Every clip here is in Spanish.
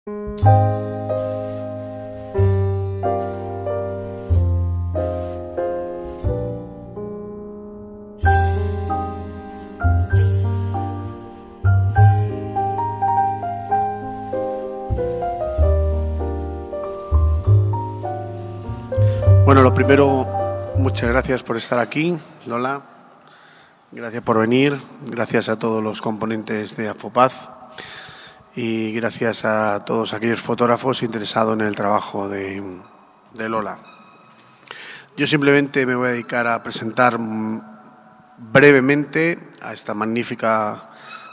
Bueno, lo primero, muchas gracias por estar aquí, Lola. Gracias por venir. Gracias a todos los componentes de AFOPAZ y gracias a todos aquellos fotógrafos interesados en el trabajo de Lola. Yo simplemente me voy a dedicar a presentar brevemente a esta magnífica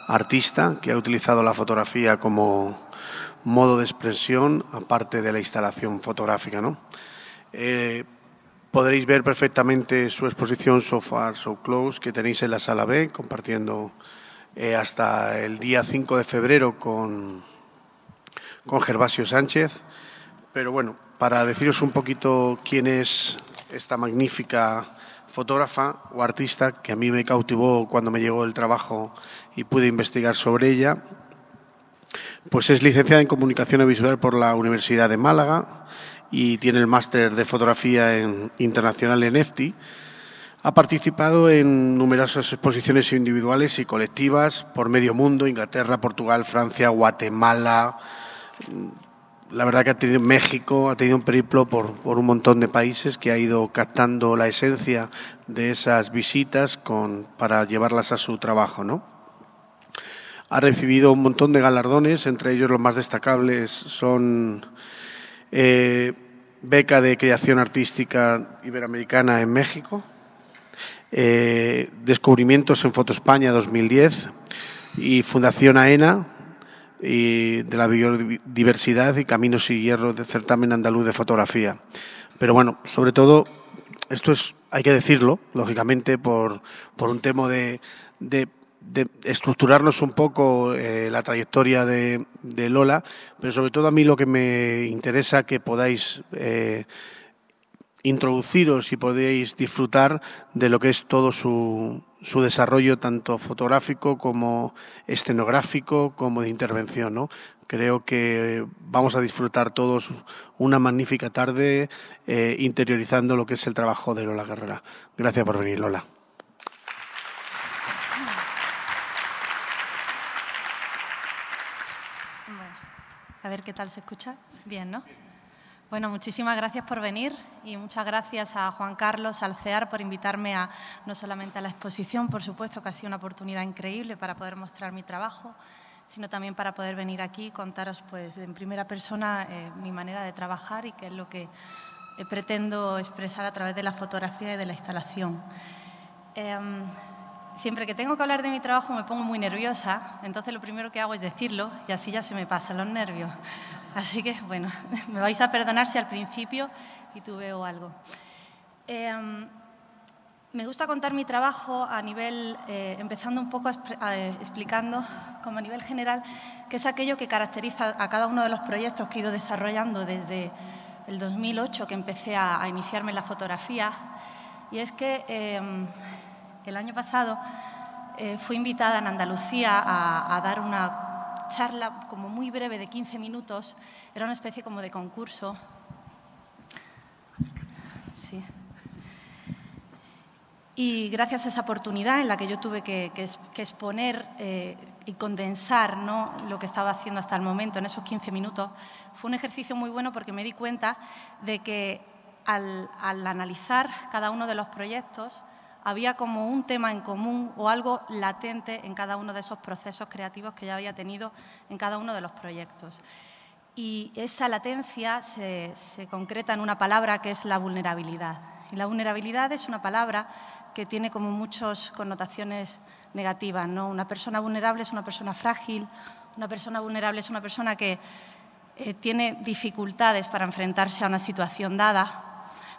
artista que ha utilizado la fotografía como modo de expresión, aparte de la instalación fotográfica, ¿no? Podréis ver perfectamente su exposición So Far, So Close, que tenéis en la sala B, compartiendo hasta el día 5 de febrero con Gervasio Sánchez. Pero bueno, para deciros un poquito quién es esta magnífica fotógrafa o artista que a mí me cautivó cuando me llegó el trabajo y pude investigar sobre ella, pues es licenciada en Comunicación Audiovisual por la Universidad de Málaga y tiene el máster de fotografía internacional en EFTI. Ha participado en numerosas exposiciones individuales y colectivas por medio mundo, Inglaterra, Portugal, Francia, Guatemala. La verdad que ha tenido México, ha tenido un periplo por un montón de países que ha ido captando la esencia de esas visitas para llevarlas a su trabajo, ¿no? Ha recibido un montón de galardones, entre ellos los más destacables son beca de creación artística iberoamericana en México, Descubrimientos en Foto España 2010 y Fundación AENA y de la biodiversidad y Caminos y Hierro del Certamen Andaluz de Fotografía. Pero bueno, sobre todo, esto hay que decirlo, lógicamente, por un tema de estructurarnos un poco la trayectoria de Lola, pero sobre todo a mí lo que me interesa que podáis introduciros y podéis disfrutar de lo que es todo su desarrollo, tanto fotográfico como escenográfico, como de intervención, ¿no? Creo que vamos a disfrutar todos una magnífica tarde interiorizando lo que es el trabajo de Lola Guerrera. Gracias por venir, Lola. A ver qué tal se escucha. Bien, ¿no? Bueno, muchísimas gracias por venir y muchas gracias a Juan Carlos, al CEAR, por invitarme no solamente a la exposición, por supuesto que ha sido una oportunidad increíble para poder mostrar mi trabajo, sino también para poder venir aquí y contaros pues, en primera persona mi manera de trabajar y qué es lo que pretendo expresar a través de la fotografía y de la instalación. Siempre que tengo que hablar de mi trabajo me pongo muy nerviosa, entonces lo primero que hago es decirlo y así ya se me pasan los nervios. Así que, bueno, me vais a perdonar si al principio titubeo algo. Me gusta contar mi trabajo a nivel, empezando un poco explicando como a nivel general, qué es aquello que caracteriza a cada uno de los proyectos que he ido desarrollando desde el 2008, que empecé a iniciarme en la fotografía. Y es que el año pasado fui invitada en Andalucía a dar una charla como muy breve de 15 minutos. Era una especie como de concurso. Sí. Y gracias a esa oportunidad en la que yo tuve que exponer y condensar, ¿no?, lo que estaba haciendo hasta el momento en esos 15 minutos, fue un ejercicio muy bueno porque me di cuenta de que al analizar cada uno de los proyectos había como un tema en común o algo latente en cada uno de esos procesos creativos que ya había tenido en cada uno de los proyectos. Y esa latencia se concreta en una palabra que es la vulnerabilidad. Y la vulnerabilidad es una palabra que tiene como muchas connotaciones negativas, ¿no? Una persona vulnerable es una persona frágil, una persona vulnerable es una persona que tiene dificultades para enfrentarse a una situación dada.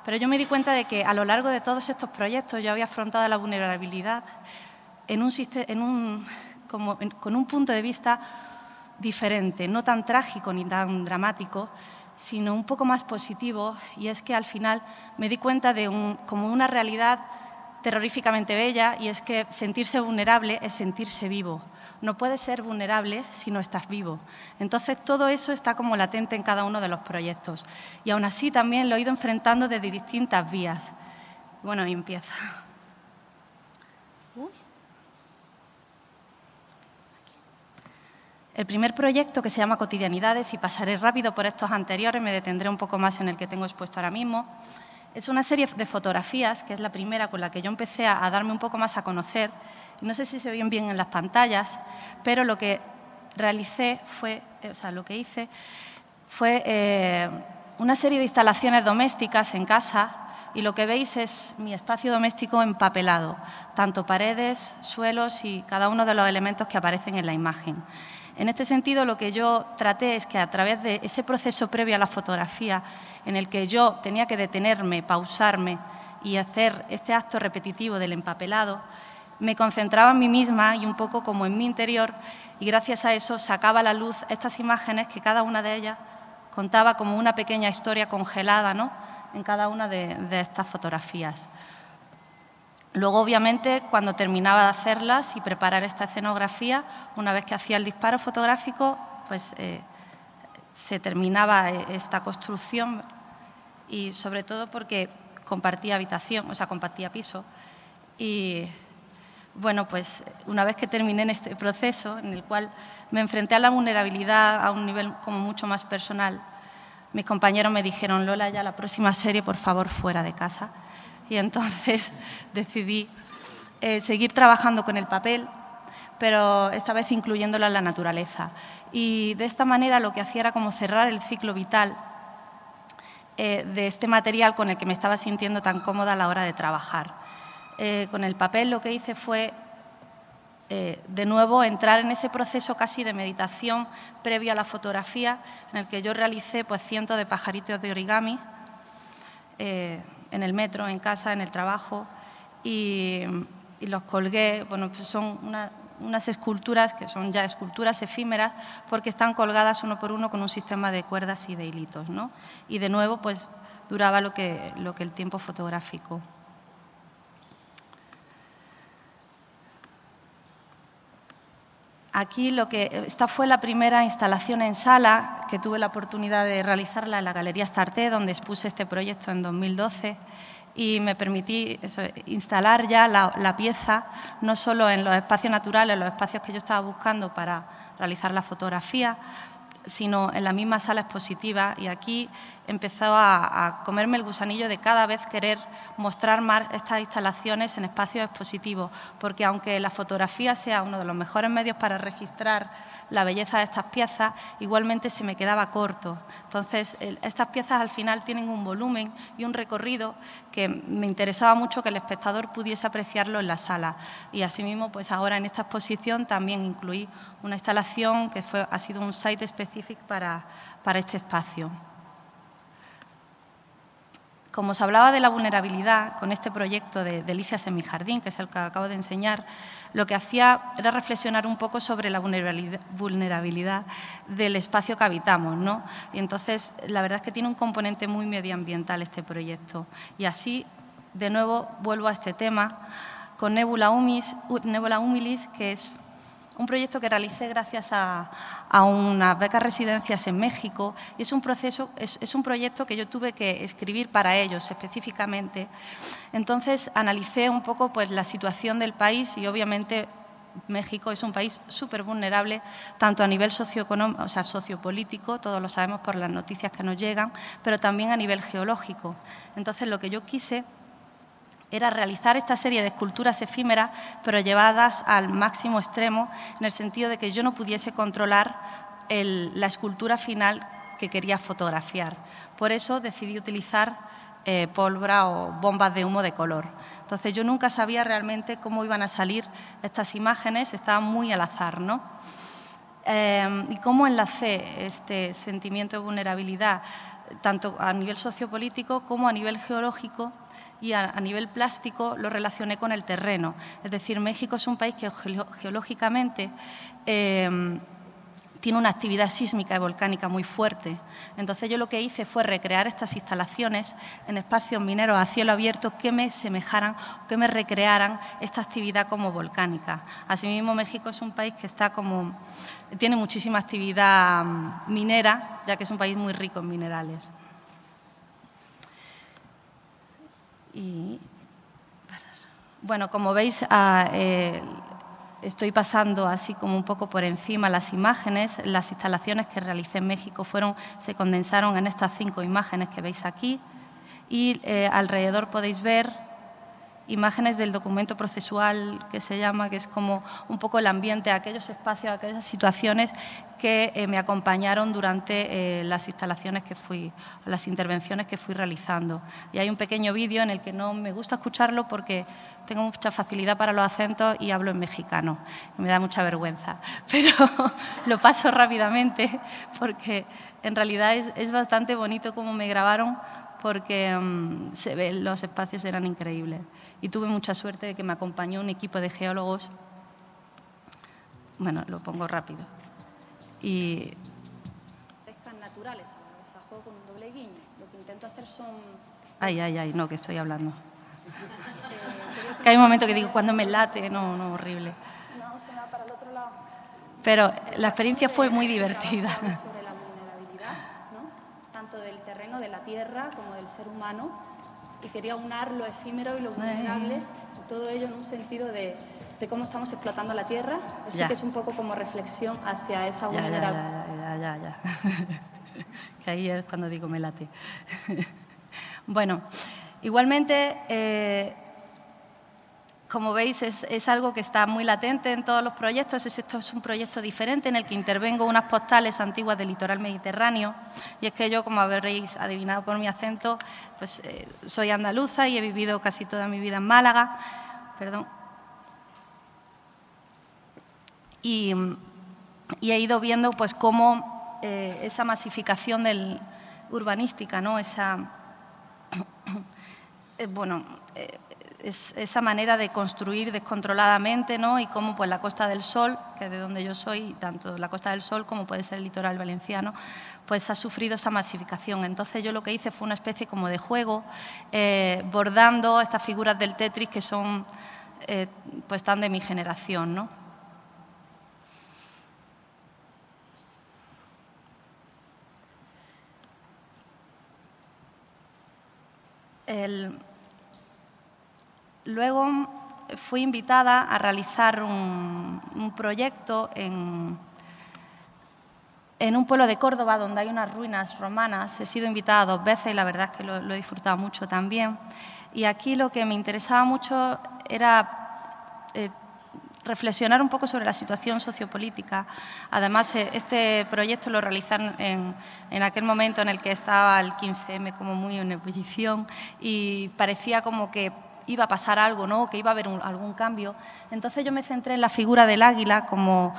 Pero yo me di cuenta de que a lo largo de todos estos proyectos yo había afrontado la vulnerabilidad con un punto de vista diferente, no tan trágico ni tan dramático, sino un poco más positivo, y es que al final me di cuenta de como una realidad terroríficamente bella, y es que sentirse vulnerable es sentirse vivo. No puedes ser vulnerable si no estás vivo. Entonces, todo eso está como latente en cada uno de los proyectos. Y aún así también lo he ido enfrentando desde distintas vías. Bueno, y empieza. El primer proyecto, que se llama Cotidianidades, y pasaré rápido por estos anteriores, me detendré un poco más en el que tengo expuesto ahora mismo, es una serie de fotografías, que es la primera con la que yo empecé a darme un poco más a conocer. No sé si se ven bien en las pantallas, pero lo que realicé fue, lo que hice fue una serie de instalaciones domésticas en casa, y lo que veis es mi espacio doméstico empapelado, tanto paredes, suelos y cada uno de los elementos que aparecen en la imagen. En este sentido, lo que yo traté es que a través de ese proceso previo a la fotografía, en el que yo tenía que detenerme, pausarme y hacer este acto repetitivo del empapelado, me concentraba en mí misma y un poco como en mi interior, y gracias a eso sacaba a la luz estas imágenes que cada una de ellas contaba como una pequeña historia congelada, ¿no?, en cada una de estas fotografías. Luego, obviamente, cuando terminaba de hacerlas y preparar esta escenografía, una vez que hacía el disparo fotográfico, pues se terminaba esta construcción, y sobre todo porque compartía habitación, compartía piso. Y bueno, pues una vez que terminé en este proceso, en el cual me enfrenté a la vulnerabilidad a un nivel como mucho más personal, mis compañeros me dijeron: Lola, ya la próxima serie, por favor, fuera de casa. Y entonces decidí seguir trabajando con el papel, pero esta vez incluyéndolo en la naturaleza. Y de esta manera lo que hacía era como cerrar el ciclo vital de este material con el que me estaba sintiendo tan cómoda a la hora de trabajar. Con el papel lo que hice fue, de nuevo, entrar en ese proceso casi de meditación previo a la fotografía, en el que yo realicé pues cientos de pajaritos de origami en el metro, en casa, en el trabajo, y los colgué. Bueno, pues son unas esculturas que son ya esculturas efímeras, porque están colgadas uno por uno con un sistema de cuerdas y de hilitos, ¿no? Y de nuevo, pues duraba lo que el tiempo fotográfico. Aquí esta fue la primera instalación en sala que tuve la oportunidad de realizarla en la Galería Starté, donde expuse este proyecto en 2012, y me permití instalar ya la pieza, no solo en los espacios naturales, en los espacios que yo estaba buscando para realizar la fotografía, sino en la misma sala expositiva. Y aquí empezó a comerme el gusanillo de cada vez querer mostrar más estas instalaciones en espacios expositivos, porque aunque la fotografía sea uno de los mejores medios para registrar la belleza de estas piezas, igualmente se me quedaba corto. Entonces, estas piezas al final tienen un volumen y un recorrido que me interesaba mucho que el espectador pudiese apreciarlo en la sala. Y asimismo, pues ahora en esta exposición también incluí una instalación que ha sido un site específico para este espacio. Como os hablaba de la vulnerabilidad, con este proyecto de Delicias en mi jardín, que es el que acabo de enseñar, lo que hacía era reflexionar un poco sobre la vulnerabilidad del espacio que habitamos, ¿no? Y entonces, la verdad es que tiene un componente muy medioambiental este proyecto. Y así, de nuevo, vuelvo a este tema con Nebula Humilis, que es un proyecto que realicé gracias a unas becas residencias en México, y es un proyecto que yo tuve que escribir para ellos específicamente. Entonces analicé un poco pues la situación del país, y obviamente México es un país súper vulnerable, tanto a nivel socioeconómico, sociopolítico, todos lo sabemos por las noticias que nos llegan, pero también a nivel geológico. Entonces lo que yo quise era realizar esta serie de esculturas efímeras, pero llevadas al máximo extremo, en el sentido de que yo no pudiese controlar la escultura final que quería fotografiar. Por eso decidí utilizar pólvora o bombas de humo de color. Entonces, yo nunca sabía realmente cómo iban a salir estas imágenes, estaban muy al azar, ¿no? ¿Y cómo enlacé este sentimiento de vulnerabilidad, tanto a nivel sociopolítico como a nivel geológico? Y a nivel plástico lo relacioné con el terreno. Es decir, México es un país que geológicamente tiene una actividad sísmica y volcánica muy fuerte. Entonces yo lo que hice fue recrear estas instalaciones en espacios mineros a cielo abierto que me semejaran, que me recrearan esta actividad como volcánica. Asimismo, México es un país que tiene muchísima actividad minera, ya que es un país muy rico en minerales. Bueno, como veis, estoy pasando así como un poco por encima las imágenes. Las instalaciones que realicé en México se condensaron en estas 5 imágenes que veis aquí y alrededor podéis ver imágenes del documento procesual que se llama, que es como un poco el ambiente, aquellos espacios, aquellas situaciones que me acompañaron durante las intervenciones que fui realizando. Y hay un pequeño vídeo en el que no me gusta escucharlo porque tengo mucha facilidad para los acentos y hablo en mexicano. Y me da mucha vergüenza, pero lo paso rápidamente porque en realidad es bastante bonito cómo me grabaron, porque los espacios eran increíbles. Y tuve mucha suerte de que me acompañó un equipo de geólogos. Bueno, lo pongo rápido. Y pescas naturales, o sea, juego con un doble guiño. Lo que intento hacer son... Ay, no, que estoy hablando. Que hay un momento que digo, cuando me late, no, horrible. No, se va para el otro lado. Pero la experiencia fue muy divertida. Sobre la vulnerabilidad, ¿no? Tanto del terreno, de la tierra, como del ser humano. Y quería unar lo efímero y lo vulnerable, y todo ello en un sentido de cómo estamos explotando la tierra. Así que es un poco como reflexión hacia esa vulnerabilidad. Ya. Que ahí es cuando digo me late. Bueno, igualmente, como veis, es algo que está muy latente en todos los proyectos. Esto es un proyecto diferente en el que intervengo unas postales antiguas del litoral mediterráneo. Y es que yo, como habréis adivinado por mi acento, pues soy andaluza y he vivido casi toda mi vida en Málaga. Perdón. Y he ido viendo pues cómo esa masificación urbanística, ¿no? Esa manera de construir descontroladamente, ¿no? Y cómo pues, la Costa del Sol, que es de donde yo soy, tanto la Costa del Sol como puede ser el litoral valenciano, pues ha sufrido esa masificación. Entonces yo lo que hice fue una especie como de juego, bordando estas figuras del Tetris que son pues tan de mi generación, ¿no? Luego fui invitada a realizar un proyecto en un pueblo de Córdoba donde hay unas ruinas romanas. He sido invitada 2 veces y la verdad es que lo he disfrutado mucho también. Y aquí lo que me interesaba mucho era reflexionar un poco sobre la situación sociopolítica. Además, este proyecto lo realizaron en aquel momento en el que estaba el 15M como muy en ebullición y parecía como que iba a pasar algo, ¿no? Que iba a haber algún cambio. Entonces yo me centré en la figura del águila como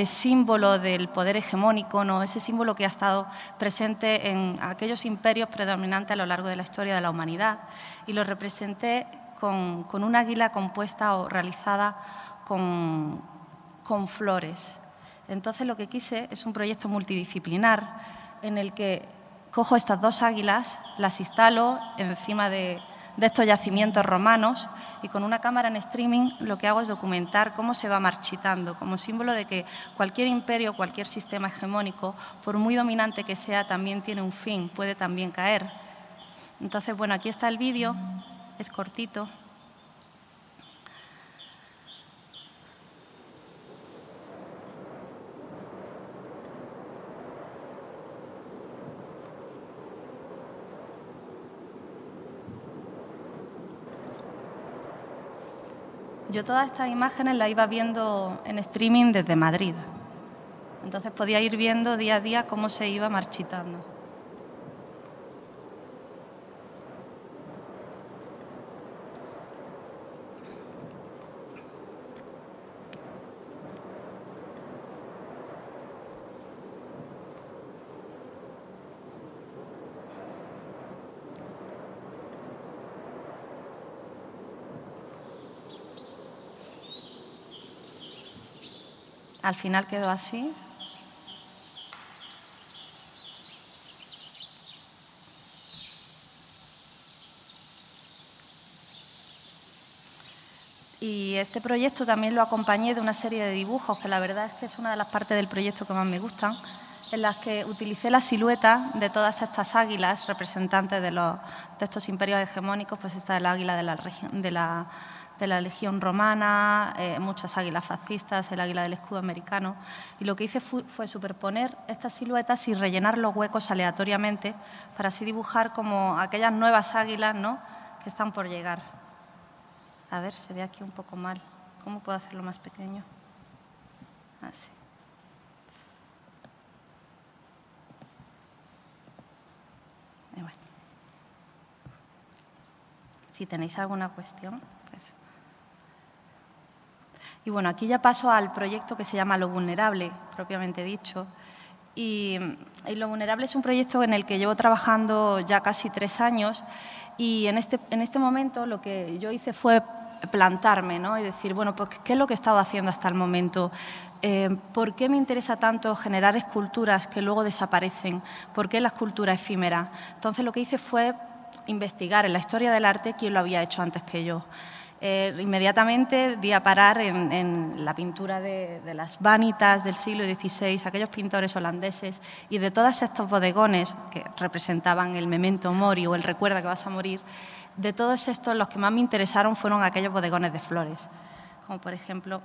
símbolo del poder hegemónico, ¿no? Ese símbolo que ha estado presente en aquellos imperios predominantes a lo largo de la historia de la humanidad, y lo representé con un águila compuesta o realizada con flores. Entonces lo que quise es un proyecto multidisciplinar en el que cojo estas 2 águilas, las instalo encima de estos yacimientos romanos y con una cámara en streaming lo que hago es documentar cómo se va marchitando, como símbolo de que cualquier imperio, cualquier sistema hegemónico, por muy dominante que sea, también tiene un fin, puede también caer. Entonces, bueno, aquí está el vídeo, es cortito. Yo todas estas imágenes las iba viendo en streaming desde Madrid. Entonces podía ir viendo día a día cómo se iba marchitando. Al final quedó así. Y este proyecto también lo acompañé de una serie de dibujos, que la verdad es que es una de las partes del proyecto que más me gustan, en las que utilicé la silueta de todas estas águilas representantes de estos imperios hegemónicos. Pues está el águila de la Legión Romana, muchas águilas fascistas, el águila del escudo americano. Y lo que hice fue superponer estas siluetas y rellenar los huecos aleatoriamente para así dibujar como aquellas nuevas águilas, ¿no?, que están por llegar. A ver, se ve aquí un poco mal. ¿Cómo puedo hacerlo más pequeño? Así. Y bueno. Si tenéis alguna cuestión. Pues. Y bueno, aquí ya paso al proyecto que se llama Lo Vulnerable, propiamente dicho. Y Lo Vulnerable es un proyecto en el que llevo trabajando ya casi 3 años y en este momento lo que yo hice fue plantarme, ¿no?, y decir, bueno, pues ¿qué es lo que he estado haciendo hasta el momento? ¿Por qué me interesa tanto generar esculturas que luego desaparecen? ¿Por qué la escultura efímera? Entonces lo que hice fue investigar en la historia del arte quién lo había hecho antes que yo. Inmediatamente di a parar en la pintura de las vanitas del siglo XVI, aquellos pintores holandeses, y de todos estos bodegones que representaban el memento mori o el recuerda que vas a morir, de todos estos los que más me interesaron fueron aquellos bodegones de flores, como por ejemplo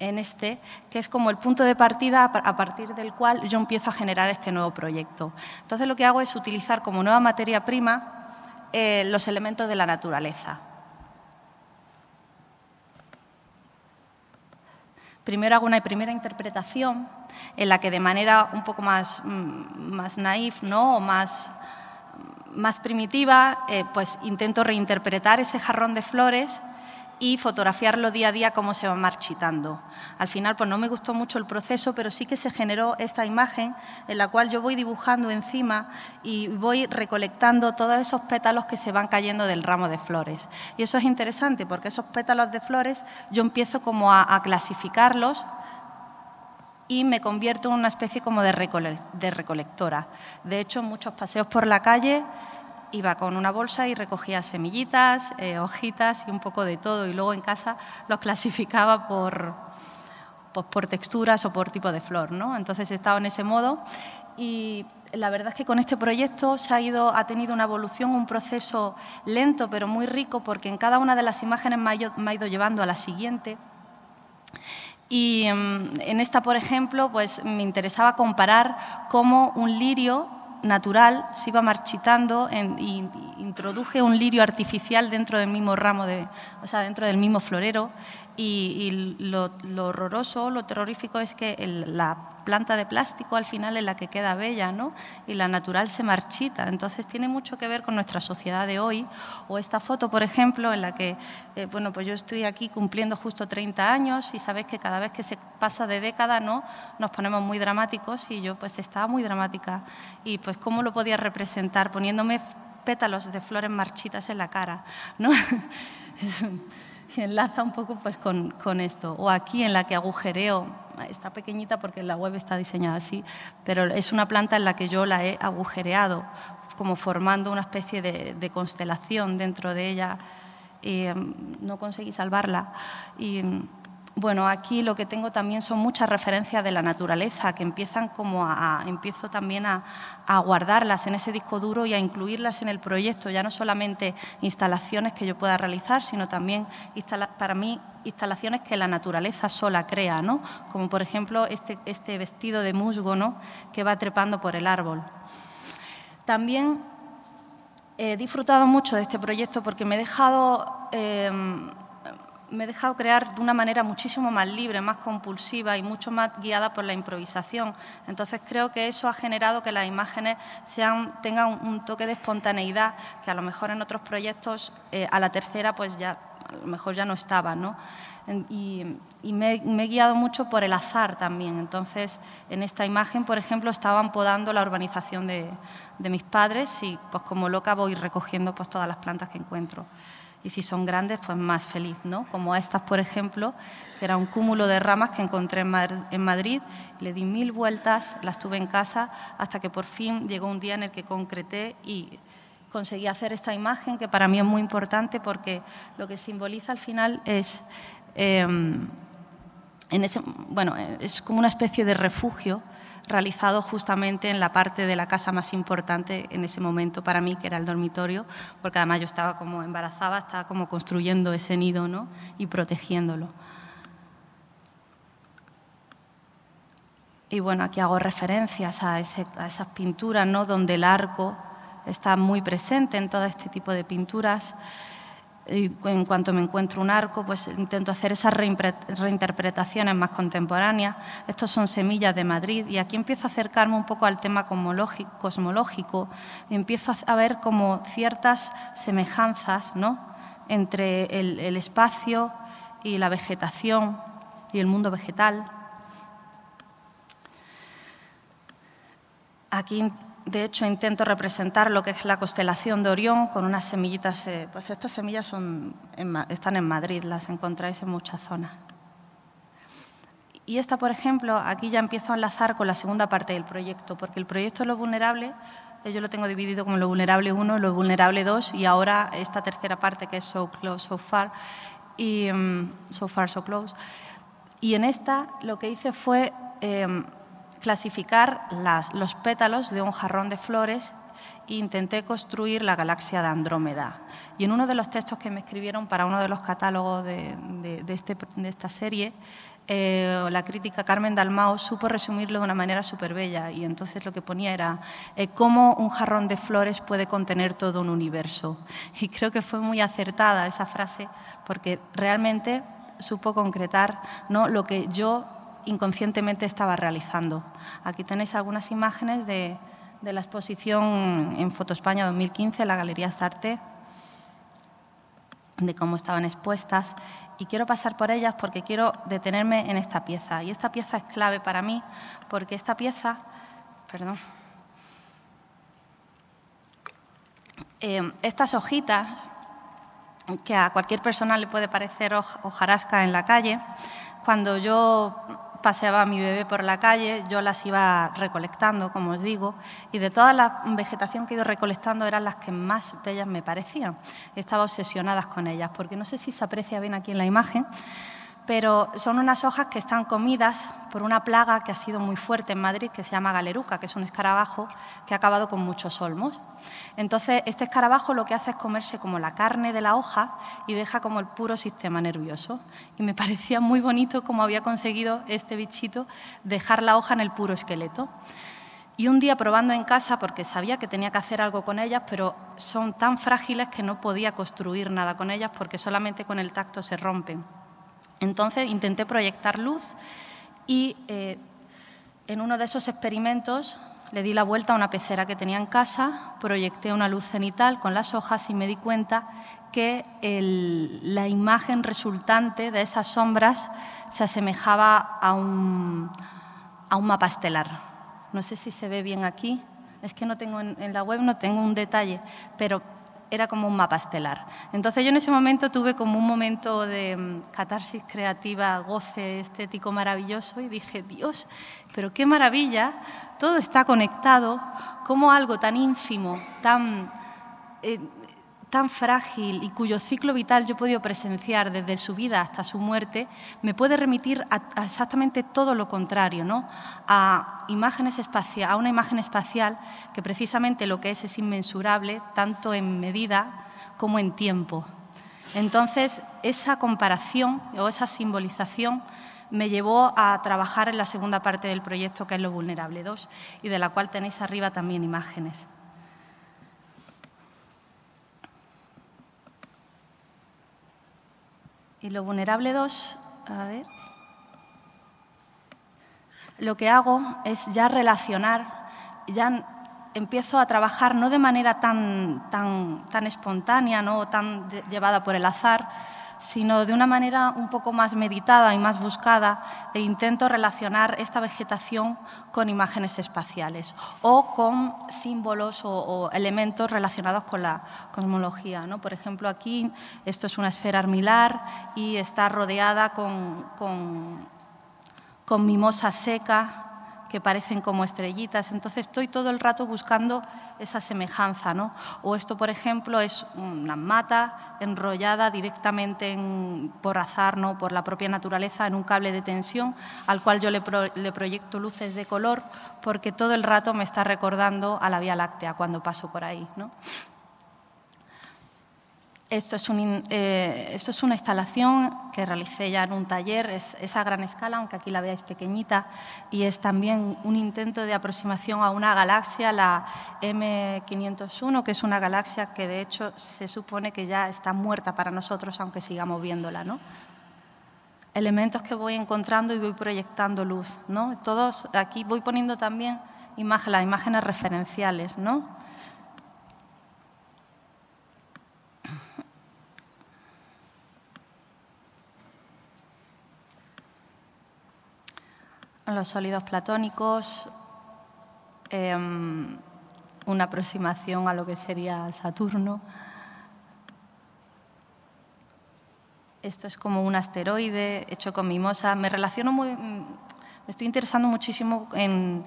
en este, que es como el punto de partida a partir del cual yo empiezo a generar este nuevo proyecto. Entonces lo que hago es utilizar como nueva materia prima los elementos de la naturaleza. Primero hago una primera interpretación en la que de manera un poco más naif, ¿no?, o más primitiva, pues intento reinterpretar ese jarrón de flores y fotografiarlo día a día cómo se va marchitando. Al final, pues no me gustó mucho el proceso, pero sí que se generó esta imagen en la cual yo voy dibujando encima y voy recolectando todos esos pétalos que se van cayendo del ramo de flores. Y eso es interesante porque esos pétalos de flores yo empiezo como a clasificarlos y me convierto en una especie como de recolectora. De hecho, en muchos paseos por la calle iba con una bolsa y recogía semillitas, hojitas y un poco de todo. Y luego en casa los clasificaba por texturas o por tipo de flor, ¿no? Entonces he estado en ese modo y la verdad es que con este proyecto ha tenido una evolución, un proceso lento pero muy rico, porque en cada una de las imágenes me ha ido llevando a la siguiente. Y en esta, por ejemplo, pues me interesaba comparar cómo un lirio natural se iba marchitando y introduje un lirio artificial dentro del mismo ramo, dentro del mismo florero. Y lo horroroso, lo terrorífico es que la planta de plástico al final es la que queda bella, ¿no?, y la natural se marchita. Entonces tiene mucho que ver con nuestra sociedad de hoy. O esta foto, por ejemplo, en la que bueno, pues yo estoy aquí cumpliendo justo 30 años y sabéis que cada vez que se pasa de década, ¿no?, nos ponemos muy dramáticos y yo pues estaba muy dramática. Y pues ¿cómo lo podía representar? Poniéndome pétalos de flores marchitas en la cara, ¿no? Y enlaza un poco pues con esto. O aquí en la que agujereo, está pequeñita porque en la web está diseñada así, pero es una planta en la que yo la he agujereado, como formando una especie de constelación dentro de ella. Y no conseguí salvarla. Y bueno, aquí lo que tengo también son muchas referencias de la naturaleza que empiezan como empiezo también a guardarlas en ese disco duro y a incluirlas en el proyecto, ya no solamente instalaciones que yo pueda realizar, sino también para mí instalaciones que la naturaleza sola crea, ¿no?, como por ejemplo este vestido de musgo, ¿no?, que va trepando por el árbol. También he disfrutado mucho de este proyecto porque me he dejado crear de una manera muchísimo más libre, más compulsiva y mucho más guiada por la improvisación. Entonces creo que eso ha generado que las imágenes tengan un toque de espontaneidad que a lo mejor en otros proyectos a la tercera pues ya a lo mejor ya no estaba, ¿no? Y me he guiado mucho por el azar también. Entonces, en esta imagen, por ejemplo, estaban podando la urbanización de mis padres y pues como loca voy recogiendo pues todas las plantas que encuentro. Y si son grandes, pues más feliz, ¿no? Como estas, por ejemplo, que era un cúmulo de ramas que encontré en Madrid. Le di 1000 vueltas, las tuve en casa, hasta que por fin llegó un día en el que concreté y conseguí hacer esta imagen, que para mí es muy importante porque lo que simboliza al final es Bueno, es como una especie de refugio realizado justamente en la parte de la casa más importante en ese momento para mí, que era el dormitorio, porque además yo estaba como embarazada, estaba como construyendo ese nido, ¿no? Y protegiéndolo. Y bueno, aquí hago referencias a esas pinturas, ¿no? Donde el arco está muy presente en todo este tipo de pinturas. Y en cuanto me encuentro un arco, pues intento hacer esas reinterpretaciones más contemporáneas. Estos son Semillas de Madrid y aquí empiezo a acercarme un poco al tema cosmológico y empiezo a ver como ciertas semejanzas, ¿no? Entre el espacio y la vegetación y el mundo vegetal. Aquí, de hecho, intento representar lo que es la constelación de Orión con unas semillitas. Pues estas semillas están en Madrid, las encontráis en muchas zonas. Y esta, por ejemplo, aquí ya empiezo a enlazar con la segunda parte del proyecto, porque el proyecto de lo vulnerable, yo lo tengo dividido como lo vulnerable 1, lo vulnerable 2 y ahora esta tercera parte que es So Close, So Far, y So Far, So Close. Y en esta lo que hice fue clasificar los pétalos de un jarrón de flores e intenté construir la galaxia de Andrómeda. Y en uno de los textos que me escribieron para uno de los catálogos de esta serie, la crítica Carmen Dalmau supo resumirlo de una manera súper bella y entonces lo que ponía era cómo un jarrón de flores puede contener todo un universo. Y creo que fue muy acertada esa frase porque realmente supo concretar, ¿no?, lo que yo inconscientemente estaba realizando. Aquí tenéis algunas imágenes de la exposición en Foto España 2015, en la Galería Sarté, de cómo estaban expuestas. Y quiero pasar por ellas porque quiero detenerme en esta pieza. Y esta pieza es clave para mí porque esta pieza, estas hojitas, que a cualquier persona le puede parecer hojarasca en la calle, cuando yo paseaba a mi bebé por la calle, yo las iba recolectando, como os digo, y de toda la vegetación que he ido recolectando eran las que más bellas me parecían. Estaba obsesionada con ellas, porque no sé si se aprecia bien aquí en la imagen, pero son unas hojas que están comidas por una plaga que ha sido muy fuerte en Madrid, que se llama galeruca, que es un escarabajo que ha acabado con muchos olmos. Entonces, este escarabajo lo que hace es comerse como la carne de la hoja y deja como el puro sistema nervioso. Y me parecía muy bonito cómo había conseguido este bichito dejar la hoja en el puro esqueleto. Y un día probando en casa, porque sabía que tenía que hacer algo con ellas, pero son tan frágiles que no podía construir nada con ellas porque solamente con el tacto se rompen. Entonces intenté proyectar luz y en uno de esos experimentos le di la vuelta a una pecera que tenía en casa, proyecté una luz cenital con las hojas y me di cuenta que la imagen resultante de esas sombras se asemejaba a un mapa estelar. No sé si se ve bien aquí, es que no tengo en la web, no tengo un detalle, pero era como un mapa estelar. Entonces yo en ese momento tuve como un momento de catarsis creativa, goce estético maravilloso y dije, Dios, pero qué maravilla, todo está conectado, cómo algo tan ínfimo, tan frágil y cuyo ciclo vital yo he podido presenciar desde su vida hasta su muerte, me puede remitir a exactamente todo lo contrario, ¿no? A una imagen espacial que precisamente lo que es inmensurable, tanto en medida como en tiempo. Entonces, esa comparación o esa simbolización me llevó a trabajar en la segunda parte del proyecto, que es Lo Vulnerable 2, y de la cual tenéis arriba también imágenes. Y Lo Vulnerable 2, a ver, lo que hago es ya relacionar, ya empiezo a trabajar no de manera tan espontánea, ¿no?, o tan llevada por el azar, sino de una manera un poco más meditada y más buscada, e intento relacionar esta vegetación con imágenes espaciales o con símbolos o elementos relacionados con la cosmología, ¿no? Por ejemplo, aquí esto es una esfera armilar y está rodeada con mimosa seca, que parecen como estrellitas. Entonces, estoy todo el rato buscando esa semejanza, ¿no? O esto, por ejemplo, es una mata enrollada directamente por azar, ¿no? Por la propia naturaleza, en un cable de tensión, al cual yo le proyecto luces de color, porque todo el rato me está recordando a la Vía Láctea cuando paso por ahí, ¿no? Esto es una instalación que realicé ya en un taller, es a gran escala, aunque aquí la veáis pequeñita, y es también un intento de aproximación a una galaxia, la M501, que es una galaxia que de hecho se supone que ya está muerta para nosotros, aunque sigamos viéndola, ¿no? Elementos que voy encontrando y voy proyectando luz, ¿no? Todos, aquí voy poniendo también las imágenes referenciales, ¿no? Los sólidos platónicos, una aproximación a lo que sería Saturno. Esto es como un asteroide hecho con mimosa. Me estoy interesando muchísimo en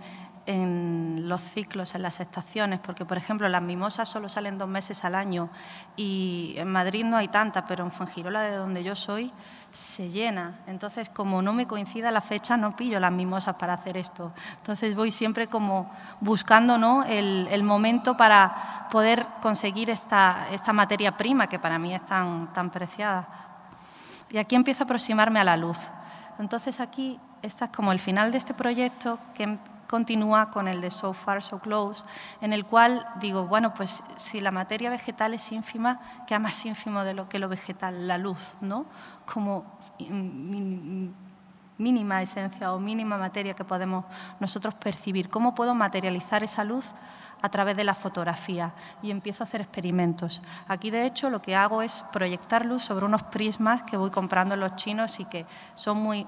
los ciclos, en las estaciones, porque, por ejemplo, las mimosas solo salen 2 meses al año y en Madrid no hay tantas, pero en Fuengirola, de donde yo soy, se llena. Entonces, como no me coincida la fecha, no pillo las mimosas para hacer esto. Entonces, voy siempre como buscando, ¿no?, el momento para poder conseguir esta materia prima que para mí es tan preciada. Y aquí empiezo a aproximarme a la luz. Entonces, aquí, esta es como el final de este proyecto que continúa con el de So Far, So Close, en el cual digo, bueno, pues si la materia vegetal es ínfima, ¿qué más ínfimo de lo que lo vegetal? La luz, ¿no? Como mínima esencia o mínima materia que podemos nosotros percibir. ¿Cómo puedo materializar esa luz a través de la fotografía? Y empiezo a hacer experimentos. Aquí, de hecho, lo que hago es proyectar luz sobre unos prismas que voy comprando en los chinos y que son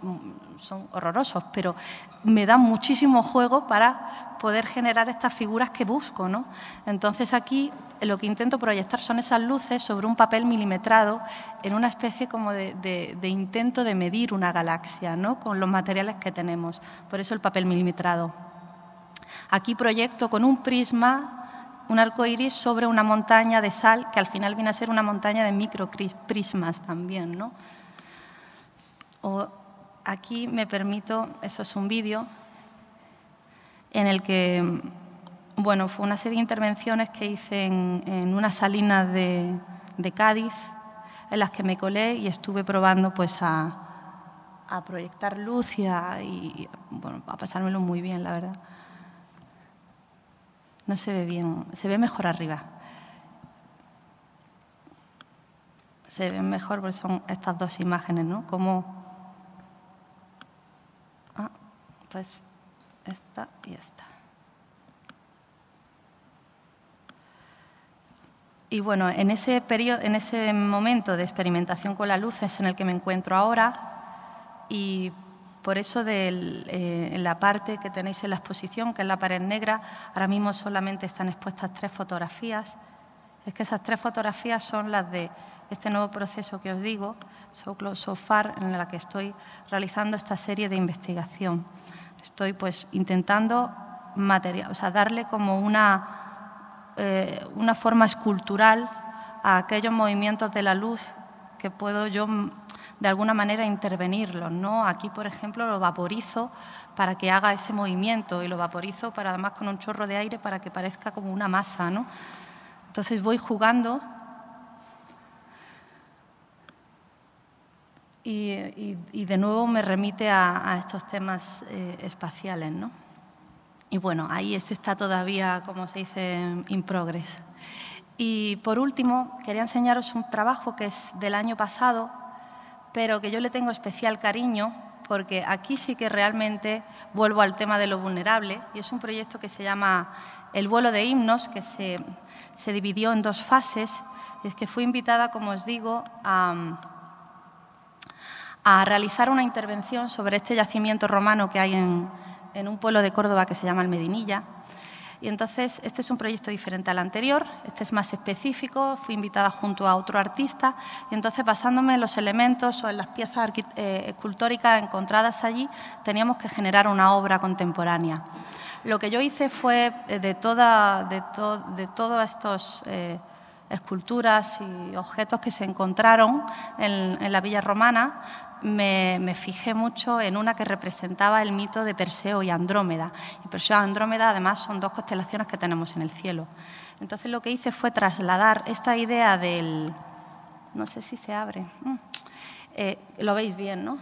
horrorosos, pero me dan muchísimo juego para poder generar estas figuras que busco, ¿no? Entonces, aquí lo que intento proyectar son esas luces sobre un papel milimetrado en una especie como de intento de medir una galaxia, ¿no?, con los materiales que tenemos. Por eso el papel milimetrado. Aquí proyecto con un prisma un arco iris sobre una montaña de sal, que al final viene a ser una montaña de microprismas también, ¿no? O aquí me permito, eso es un vídeo en el que, bueno, fue una serie de intervenciones que hice en unas salinas de Cádiz, en las que me colé y estuve probando pues a proyectar luz y bueno, a pasármelo muy bien, la verdad. No se ve bien, se ve mejor arriba. Se ve mejor porque son estas dos imágenes, ¿no? Pues esta y esta. Y bueno, en ese momento de experimentación con la luz es en el que me encuentro ahora, y por eso en la parte que tenéis en la exposición, que es la pared negra, ahora mismo solamente están expuestas 3 fotografías. Es que esas 3 fotografías son las de este nuevo proceso que os digo, So Close, So Far, en la que estoy realizando esta serie de investigación. Estoy pues intentando darle como una forma escultural a aquellos movimientos de la luz que puedo yo de alguna manera intervenirlos, ¿no? Aquí, por ejemplo, lo vaporizo para que haga ese movimiento y lo vaporizo además con un chorro de aire para que parezca como una masa, ¿no? Entonces voy jugando y de nuevo me remite a estos temas espaciales, ¿no? Y bueno, ahí está todavía, como se dice, in progress. Y por último, quería enseñaros un trabajo que es del año pasado, pero que yo le tengo especial cariño, porque aquí sí que realmente vuelvo al tema de lo vulnerable, y es un proyecto que se llama El vuelo de himnos, que se dividió en 2 fases. Es que fui invitada, como os digo, a realizar una intervención sobre este yacimiento romano que hay en un pueblo de Córdoba que se llama El Medinilla. Y entonces, este es un proyecto diferente al anterior, este es más específico, fui invitada junto a otro artista y entonces, basándome en los elementos o en las piezas escultóricas encontradas allí, teníamos que generar una obra contemporánea. Lo que yo hice fue, de todas estas esculturas y objetos que se encontraron en la Villa Romana, me fijé mucho en una que representaba el mito de Perseo y Andrómeda. Y Perseo y Andrómeda, además, son dos constelaciones que tenemos en el cielo. Entonces, lo que hice fue trasladar esta idea del... No sé si se abre. Lo veis bien, ¿no?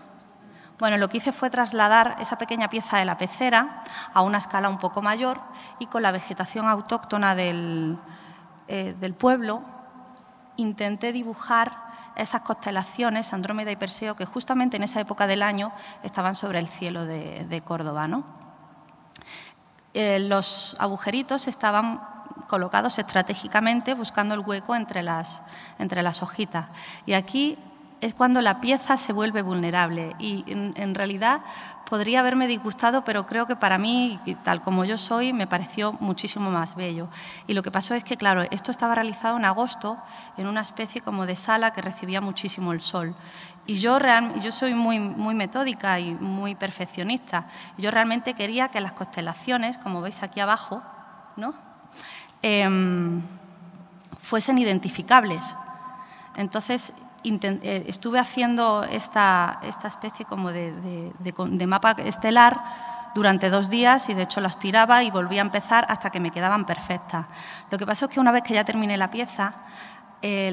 Bueno, lo que hice fue trasladar esa pequeña pieza de la pecera a una escala un poco mayor y con la vegetación autóctona del pueblo intenté dibujar esas constelaciones, Andrómeda y Perseo, que justamente en esa época del año estaban sobre el cielo de Córdoba, ¿no? Los agujeritos estaban colocados estratégicamente buscando el hueco entre las hojitas. Y aquí es cuando la pieza se vuelve vulnerable y en realidad podría haberme disgustado, pero creo que para mí, tal como yo soy, me pareció muchísimo más bello. Y lo que pasó es que, claro, esto estaba realizado en agosto en una especie como de sala que recibía muchísimo el sol. Y yo soy muy metódica y muy perfeccionista. Yo realmente quería que las constelaciones, como veis aquí abajo, ¿no? Fuesen identificables. Entonces, estuve haciendo esta especie como de mapa estelar durante 2 días y, de hecho, las tiraba y volvía a empezar hasta que me quedaban perfectas. Lo que pasó es que una vez que ya terminé la pieza,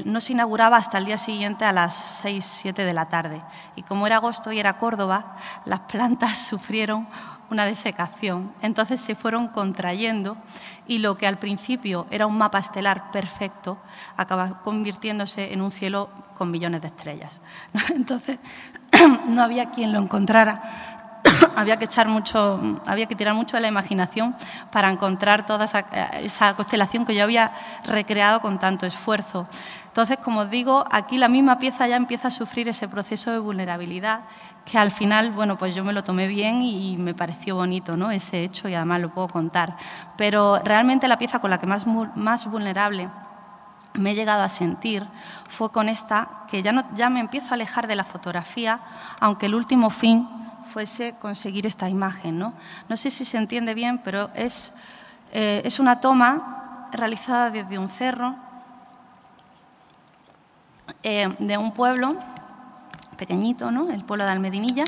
no se inauguraba hasta el día siguiente a las 6, 7 de la tarde. Y como era agosto y era Córdoba, las plantas sufrieron una desecación. Entonces se fueron contrayendo y lo que al principio era un mapa estelar perfecto acaba convirtiéndose en un cielo con millones de estrellas. Entonces no había quien lo encontrara. Había que tirar mucho de la imaginación para encontrar toda esa constelación que yo había recreado con tanto esfuerzo. Entonces, como os digo, aquí la misma pieza ya empieza a sufrir ese proceso de vulnerabilidad que al final, bueno, pues yo me lo tomé bien y me pareció bonito, ¿no?, ese hecho, y además lo puedo contar. Pero realmente la pieza con la que más vulnerable me he llegado a sentir fue con esta, que ya me empiezo a alejar de la fotografía, aunque el último fin fuese conseguir esta imagen, ¿no? No sé si se entiende bien, pero es una toma realizada desde un cerro de un pueblo pequeñito, ¿no?, el pueblo de Almedinilla,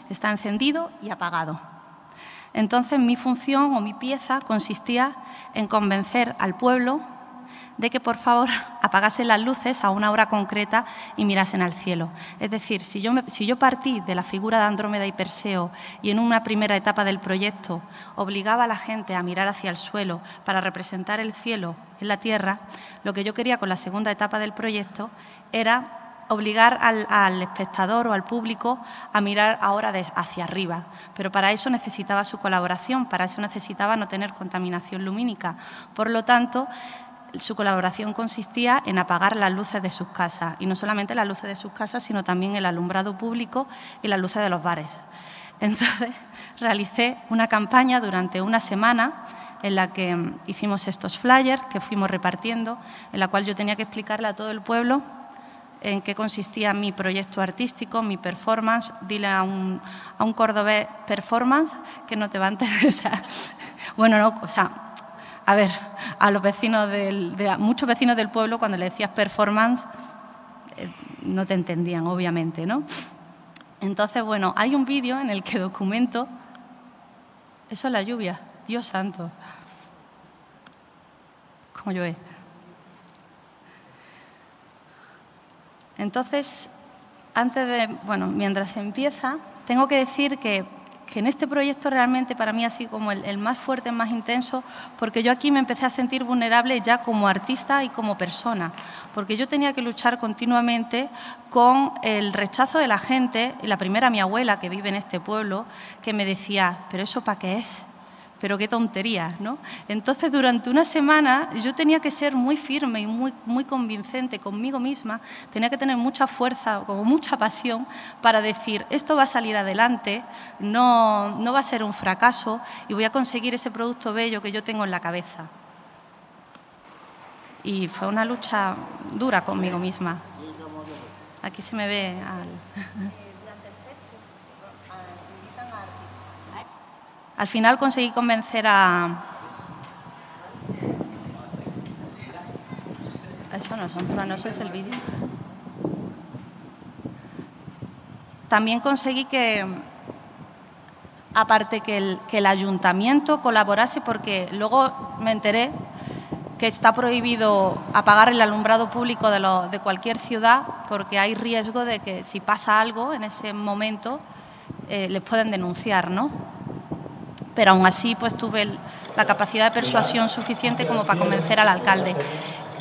está encendido y apagado. Entonces, mi función o mi pieza consistía en convencer al pueblo de que, por favor, apagasen las luces a una hora concreta y mirasen al cielo. Es decir, si yo partí de la figura de Andrómeda y Perseo y en una primera etapa del proyecto obligaba a la gente a mirar hacia el suelo para representar el cielo en la tierra, lo que yo quería con la segunda etapa del proyecto era obligar al espectador o al público a mirar ahora hacia arriba. Pero para eso necesitaba su colaboración, para eso necesitaba no tener contaminación lumínica. Por lo tanto, su colaboración consistía en apagar las luces de sus casas, y no solamente las luces de sus casas, sino también el alumbrado público y las luces de los bares. Entonces, realicé una campaña durante una semana en la que hicimos estos flyers que fuimos repartiendo, en la cual yo tenía que explicarle a todo el pueblo en qué consistía mi proyecto artístico, mi performance. Dile a un cordobés performance que no te va a interesar. Bueno, no, o sea, a ver, a los vecinos muchos vecinos del pueblo, cuando le decías performance, no te entendían, obviamente, ¿no? Entonces, bueno, hay un vídeo en el que documento... Eso es la lluvia, Dios santo. ¿Cómo llueve? Entonces, mientras empieza, tengo que decir que en este proyecto realmente para mí ha sido como el más fuerte, el más intenso, porque yo aquí me empecé a sentir vulnerable ya como artista y como persona, porque yo tenía que luchar continuamente con el rechazo de la gente, y la primera mi abuela, que vive en este pueblo, que me decía, ¿pero eso para qué es? pero qué tontería, ¿no? Entonces, durante una semana yo tenía que ser muy firme y muy convincente conmigo misma, tenía que tener mucha fuerza, como mucha pasión, para decir, esto va a salir adelante, no va a ser un fracaso y voy a conseguir ese producto bello que yo tengo en la cabeza. Y fue una lucha dura conmigo misma. Aquí se me ve Al final conseguí convencer a... Eso no son truenos, es el vídeo. También conseguí que, aparte que el ayuntamiento colaborase, porque luego me enteré que está prohibido apagar el alumbrado público de cualquier ciudad porque hay riesgo de que si pasa algo en ese momento les pueden denunciar, ¿no? Pero aún así pues tuve la capacidad de persuasión suficiente como para convencer al alcalde.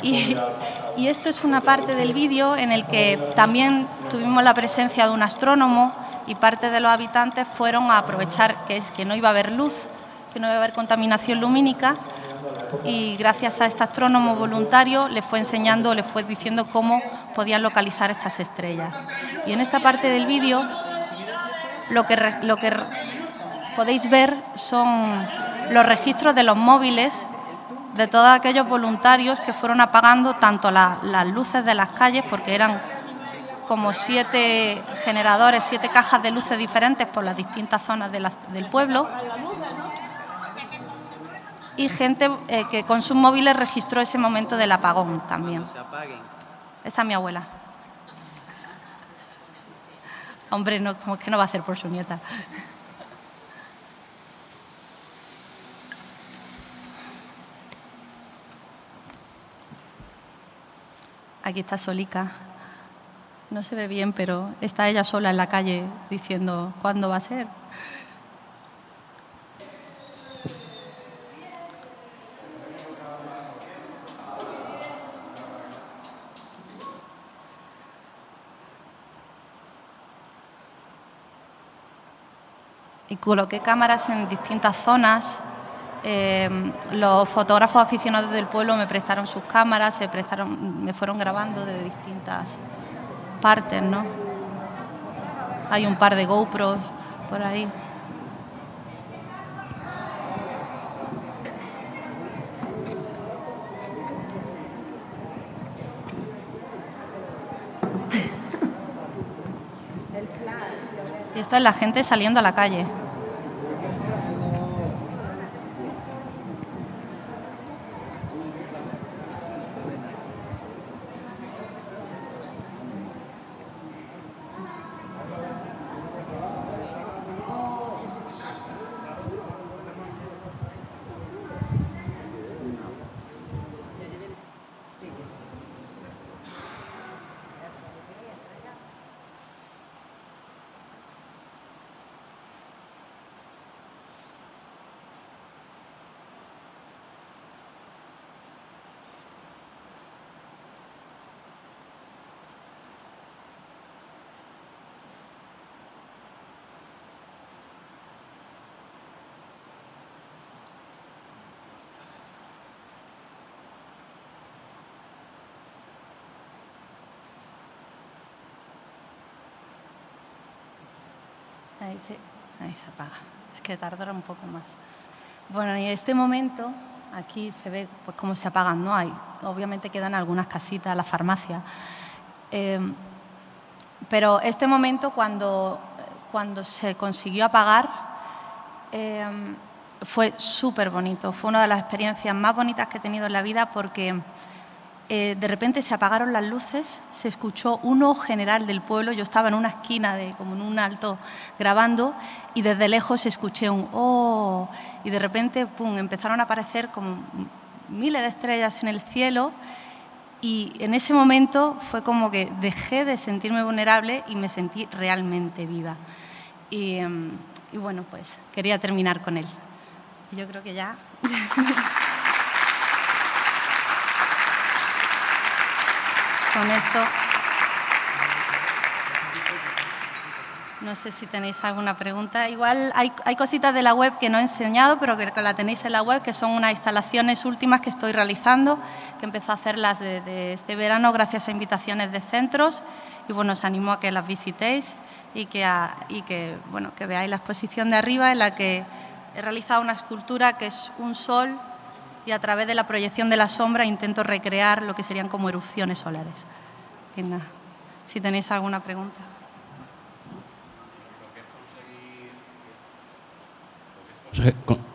Y esto es una parte del vídeo en el que también tuvimos la presencia de un astrónomo y parte de los habitantes fueron a aprovechar que no iba a haber luz, que no iba a haber contaminación lumínica, y gracias a este astrónomo voluntario les fue enseñando, les fue diciendo cómo podían localizar estas estrellas. Y en esta parte del vídeo lo que podéis ver son los registros de los móviles de todos aquellos voluntarios que fueron apagando tanto las luces de las calles, porque eran como 7 generadores, 7 cajas de luces diferentes por las distintas zonas del pueblo, y gente que con sus móviles registró ese momento del apagón también. Esa es mi abuela. Hombre, no, como es que no va a hacer por su nieta. Aquí está Solica. No se ve bien, pero está ella sola en la calle diciendo ¿cuándo va a ser? Y coloqué cámaras en distintas zonas. Los fotógrafos aficionados del pueblo me prestaron sus cámaras, me fueron grabando de distintas partes, ¿no? Hay un par de GoPros por ahí. Y esto es la gente saliendo a la calle. Ahí se apaga. Es que tardará un poco más. Bueno, y en este momento, aquí se ve pues cómo se apagan, ¿no? Obviamente quedan algunas casitas, la farmacia. Pero este momento, cuando se consiguió apagar, fue súper bonito. Fue una de las experiencias más bonitas que he tenido en la vida porque de repente se apagaron las luces, se escuchó un ojo general del pueblo. Yo estaba en una esquina, como en un alto, grabando, y desde lejos escuché un ¡oh! Y de repente, ¡pum!, empezaron a aparecer como miles de estrellas en el cielo, y en ese momento fue como que dejé de sentirme vulnerable y me sentí realmente viva. Y bueno, pues quería terminar con él. Y yo creo que ya... Con esto No sé si tenéis alguna pregunta. Igual hay cositas de la web que no he enseñado, pero que la tenéis en la web, que son unas instalaciones últimas que estoy realizando, que empecé a hacerlas de este verano gracias a invitaciones de centros. Y bueno, os animo a que las visitéis y que veáis la exposición de arriba, en la que he realizado una escultura que es un sol y a través de la proyección de la sombra intento recrear lo que serían como erupciones solares. Venga, si tenéis alguna pregunta.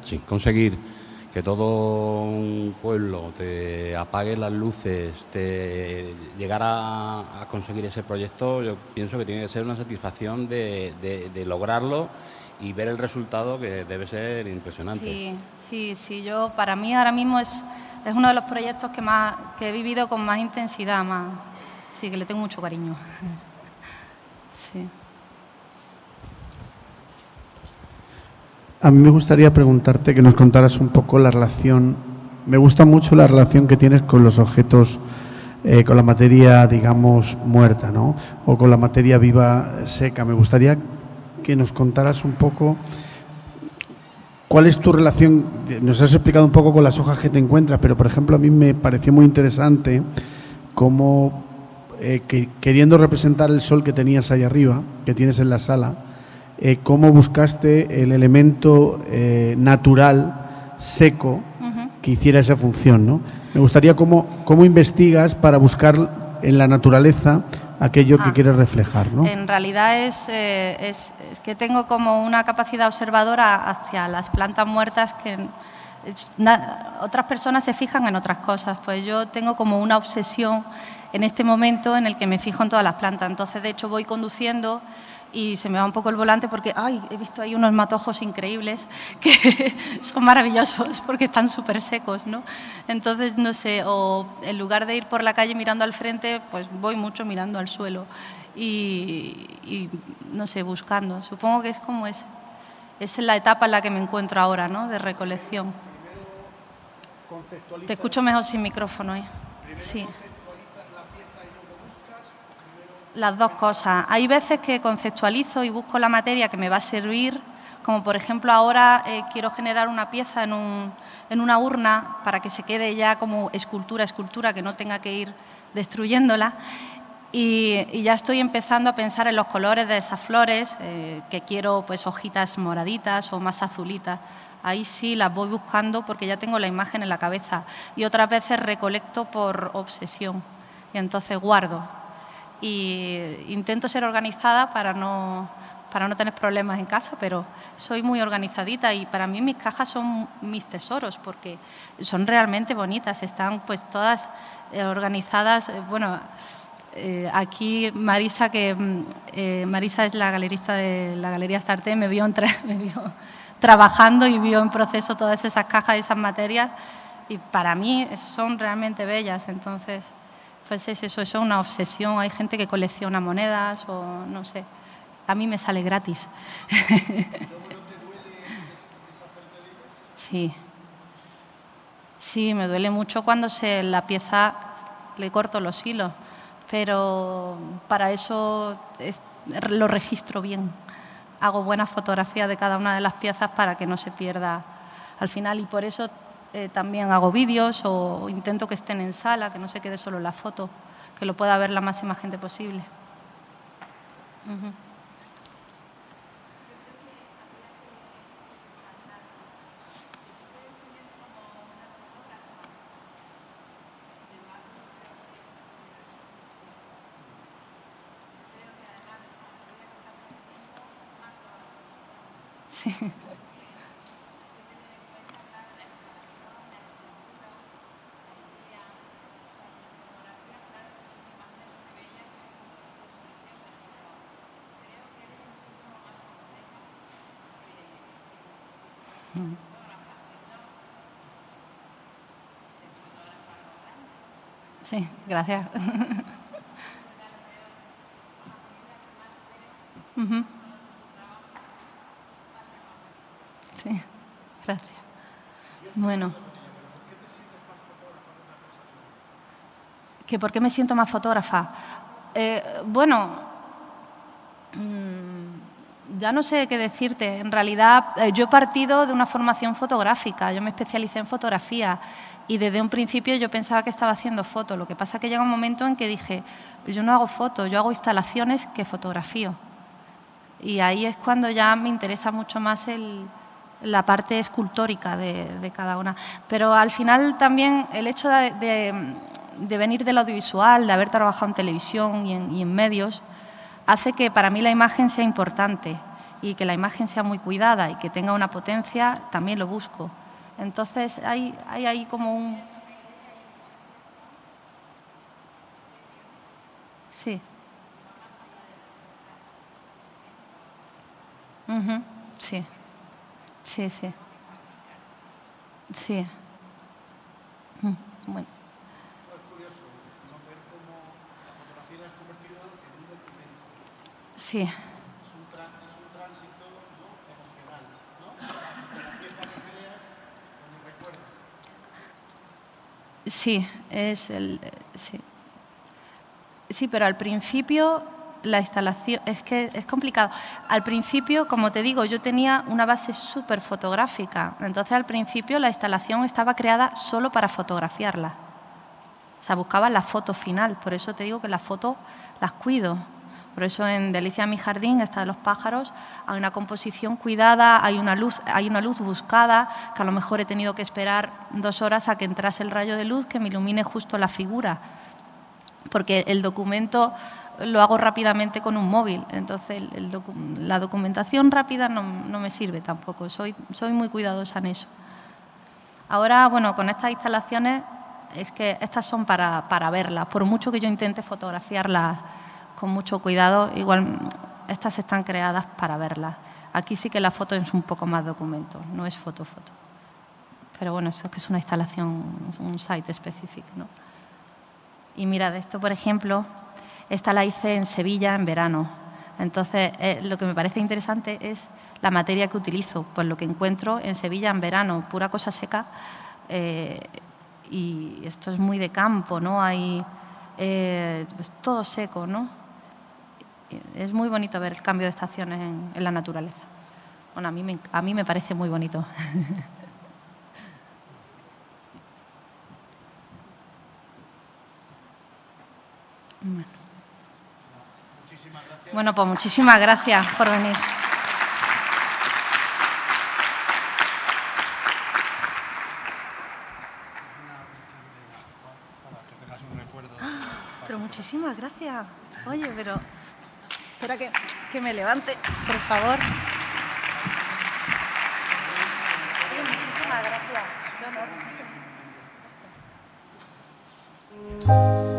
Sí, conseguir que todo un pueblo te apague las luces, llegar a conseguir ese proyecto, yo pienso que tiene que ser una satisfacción de lograrlo y ver el resultado, que debe ser impresionante. Sí. Yo, para mí ahora mismo es uno de los proyectos que he vivido con más intensidad, sí, que le tengo mucho cariño. Sí. A mí me gustaría preguntarte que nos contaras un poco la relación. Me gusta mucho la relación que tienes con los objetos, con la materia, digamos, muerta, ¿no? O con la materia viva seca. Me gustaría que nos contaras un poco cuál es tu relación. Nos has explicado un poco con las hojas que te encuentras, pero, por ejemplo, a mí me pareció muy interesante cómo, queriendo representar el sol que tenías ahí arriba, que tienes en la sala, cómo buscaste el elemento natural, seco, que hiciera esa función, ¿no? Me gustaría cómo investigas para buscar en la naturaleza aquello que quieres reflejar, ¿no? En realidad es que tengo como una capacidad observadora hacia las plantas muertas que otras personas se fijan en otras cosas. Pues yo tengo como una obsesión en este momento en el que me fijo en todas las plantas. Entonces, de hecho, voy conduciendo y se me va un poco el volante porque he visto ahí unos matojos increíbles que son maravillosos porque están súper secos, ¿no? Entonces, no sé, o en lugar de ir por la calle mirando al frente, pues voy mucho mirando al suelo y no sé, buscando. Supongo que es como es la etapa en la que me encuentro ahora, ¿no? De recolección. Te escucho mejor sin micrófono, ¿eh? Sí. Las dos cosas. Hay veces que conceptualizo y busco la materia que me va a servir, como por ejemplo ahora quiero generar una pieza en una urna para que se quede ya como escultura, que no tenga que ir destruyéndola. Y ya estoy empezando a pensar en los colores de esas flores, que quiero pues hojitas moraditas o más azulitas. Ahí sí las voy buscando porque ya tengo la imagen en la cabeza. Y otras veces recolecto por obsesión y entonces guardo. Y intento ser organizada para no tener problemas en casa, pero soy muy organizadita y para mí mis cajas son mis tesoros porque son realmente bonitas, están pues todas organizadas. Bueno, aquí Marisa, Marisa es la galerista de la Galería Sartén, me vio trabajando y vio en proceso todas esas cajas y esas materias y para mí son realmente bellas, entonces pues es eso, es una obsesión. Hay gente que colecciona monedas o no sé. A mí me sale gratis. Sí. Sí, me duele mucho cuando la pieza le corto los hilos, pero para eso lo registro bien. Hago buenas fotografías de cada una de las piezas para que no se pierda al final y por eso también hago vídeos o intento que estén en sala, que no se quede solo la foto, que lo pueda ver la máxima gente posible. Sí. Sí, gracias. Sí, gracias. Bueno. ¿Por qué me siento más fotógrafa? Bueno, Ya no sé qué decirte. En realidad, yo he partido de una formación fotográfica. Yo me especialicé en fotografía y desde un principio yo pensaba que estaba haciendo fotos. Lo que pasa es que llega un momento en que dije, yo no hago fotos, yo hago instalaciones que fotografío. Y ahí es cuando ya me interesa mucho más la parte escultórica de cada una. Pero al final también el hecho de venir del audiovisual, de haber trabajado en televisión y en medios, hace que para mí la imagen sea importante y que la imagen sea muy cuidada y que tenga una potencia, también lo busco. Entonces, hay ahí como un... Sí. Sí. Sí, sí. Sí. Bueno. Sí. Es un tránsito, ¿no?, emocional, ¿no? De la pieza que creas con el recuerdo. Sí, sí. Sí, pero al principio la instalación es que es complicado. Al principio, como te digo, yo tenía una base súper fotográfica. Entonces, al principio la instalación estaba creada solo para fotografiarla. O sea, buscaba la foto final. Por eso te digo que las fotos las cuido. Por eso en Delicia en mi jardín, esta de los pájaros, hay una composición cuidada, hay una luz buscada, que a lo mejor he tenido que esperar 2 horas a que entrase el rayo de luz que me ilumine justo la figura. Porque el documento lo hago rápidamente con un móvil, entonces la documentación rápida no me sirve tampoco, soy muy cuidadosa en eso. Ahora, bueno, con estas instalaciones, es que estas son para verlas, por mucho que yo intente fotografiarlas con mucho cuidado, igual estas están creadas para verlas. Aquí sí que la foto es un poco más documento, no es foto. Pero bueno, eso es que es una instalación, un site específico, ¿no? Y mira, de esto, por ejemplo, esta la hice en Sevilla en verano. Entonces, lo que me parece interesante es la materia que utilizo, pues lo que encuentro en Sevilla en verano, pura cosa seca, y esto es muy de campo, ¿no? Hay pues todo seco, ¿no? Es muy bonito ver el cambio de estaciones en la naturaleza. Bueno, a mí me parece muy bonito. Bueno, pues muchísimas gracias por venir. Pero muchísimas gracias. Oye, pero... Espera que me levante, por favor. Oye, muchísimas gracias. Qué honor.